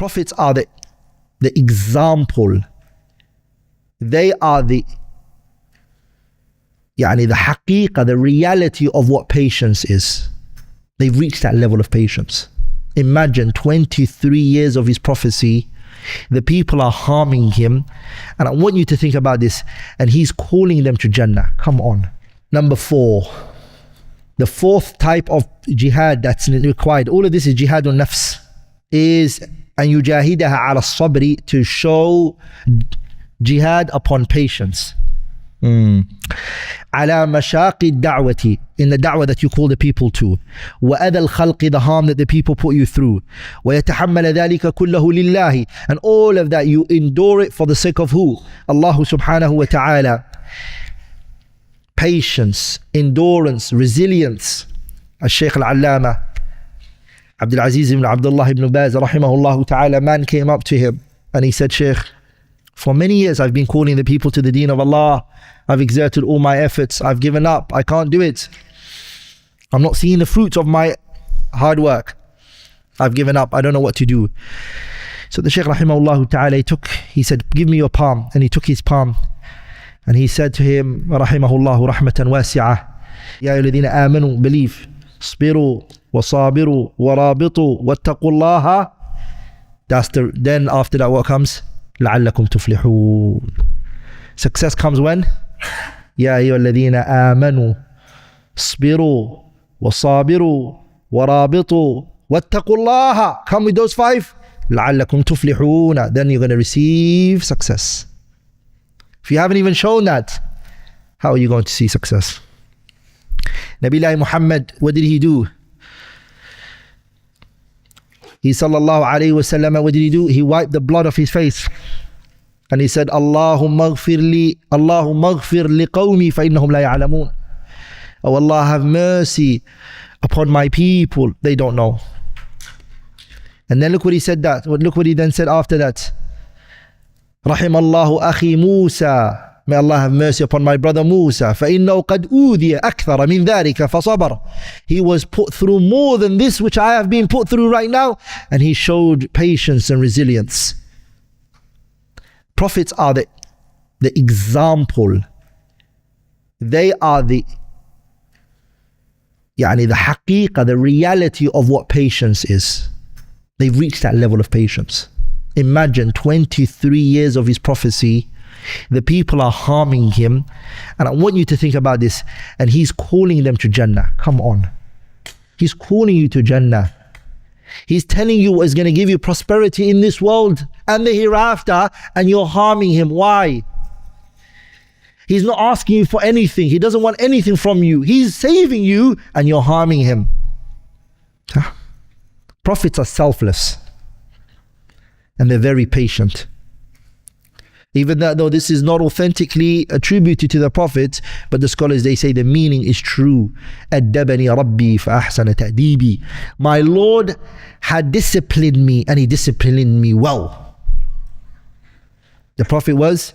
Prophets are the example. They are the haqiqah, the reality of what patience is. They've reached that level of patience. Imagine 23 years of his prophecy, the people are harming him, and I want you to think about this, and he's calling them to Jannah. Come on. Number 4, the fourth type of jihad that's required, all of this is jihadun nafs, is an yujahidaha ala sabri, to show jihad upon patience. على مشاق الدعوة, in the da'wah that you call the people to, وأذى الخلق, the harm that the people put you through, ويتحمل ذلك كله لله, and all of that you endure it for the sake of who? Allah subhanahu wa ta'ala. Patience, endurance, resilience. Al-Shaykh al-Allama Abdul Aziz ibn Abdullah ibn Baz rahimahullah ta'ala, man came up to him and he said, Shaykh, for many years I've been calling the people to the deen of Allah. I've exerted all my efforts. I've given up. I can't do it. I'm not seeing the fruits of my hard work. I've given up. I don't know what to do. So the Shaykh rahimahullah ta'ala, he said, give me your palm. And he took his palm and he said to him, rahimahullah rahmatan wasi'ah, ya ayyuhalladhina amanu, believe, isbiru wasabiru warabitu wattaqullaha. Then after that what comes? لعلكم تفلحون. Success comes when? يا أيها الذين آمنوا اصبروا وصابروا ورابطوا واتقوا الله. Come with those 5. لعلكم تفلحون. Then you're going to receive success. If you haven't even shown that, how are you going to see success? Nabiullah Muhammad, what did he do? He sallallahu alayhi wasallam, what did he do? He wiped the blood off his face and he said, Allahumma ghfir li qawmi fa innahum la ya'lamun. Oh Allah, have mercy upon my people, they don't know. And then look what he said look what he then said after that. Rahimallahu akhi Musa, may Allah have mercy upon my brother Musa. فَإِنَّهُ قَدْ أُوذِيَ أَكْثَرَ مِنْ ذَلِكَ فَصَبَرَ. He was put through more than this which I have been put through right now, and he showed patience and resilience. Prophets are the example. They are the haqiqah, the reality of what patience is. They've reached that level of patience. Imagine 23 years of his prophecy, the people are harming him, and I want you to think about this, and he's calling them to Jannah. Come on. He's calling you to Jannah. He's telling you what is going to give you prosperity in this world and the hereafter, and you're harming him. Why? He's not asking you for anything. He doesn't want anything from you. He's saving you and you're harming him. Prophets are selfless and they're very patient. Even though this is not authentically attributed to the Prophet, but the scholars, they say the meaning is true. أَدَّبَنِي رَبِّي فَأَحْسَنَ تَأْدِيبِي. My Lord had disciplined me and he disciplined me well. The Prophet was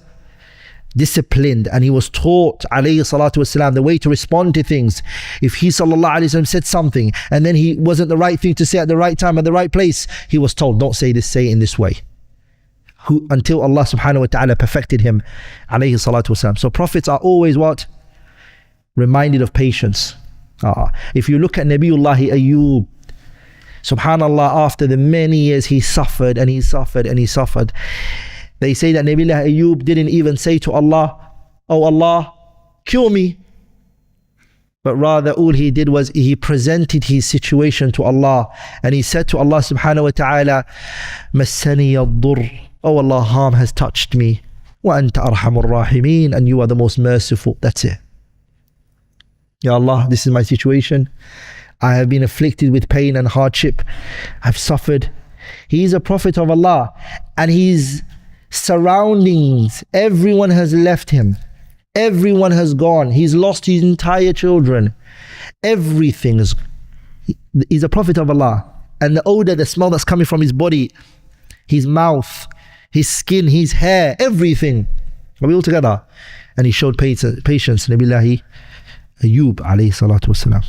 disciplined and he was taught, alayhi salatu wasalam, the way to respond to things. If he sallallahu alayhi wasallam said something and then he wasn't the right thing to say at the right time, at the right place, he was told, don't say this, say it in this way. Until Allah subhanahu wa ta'ala perfected him, alayhi salatu wasalam. So prophets are always what? Reminded of patience. If you look at Nabiullahi Ayyub, subhanallah, after the many years he suffered and he suffered and he suffered, they say that Nabiullah Ayyub didn't even say to Allah, oh Allah, cure me. But rather all he did was he presented his situation to Allah and he said to Allah subhanahu wa ta'ala, Massani ad-dur. Oh Allah, harm has touched me. Wa anta arhamur rahimin, and you are the most merciful. That's it. Ya Allah, this is my situation. I have been afflicted with pain and hardship. I've suffered. He is a prophet of Allah and his surroundings, everyone has left him. Everyone has gone. He's lost his entire children. Everything is. He's a prophet of Allah. And the odor, the smell that's coming from his body, his mouth, his skin, his hair, everything. Are we all together? And he showed patience. Nabiullahi Ayyub alayhi salatu wasalam.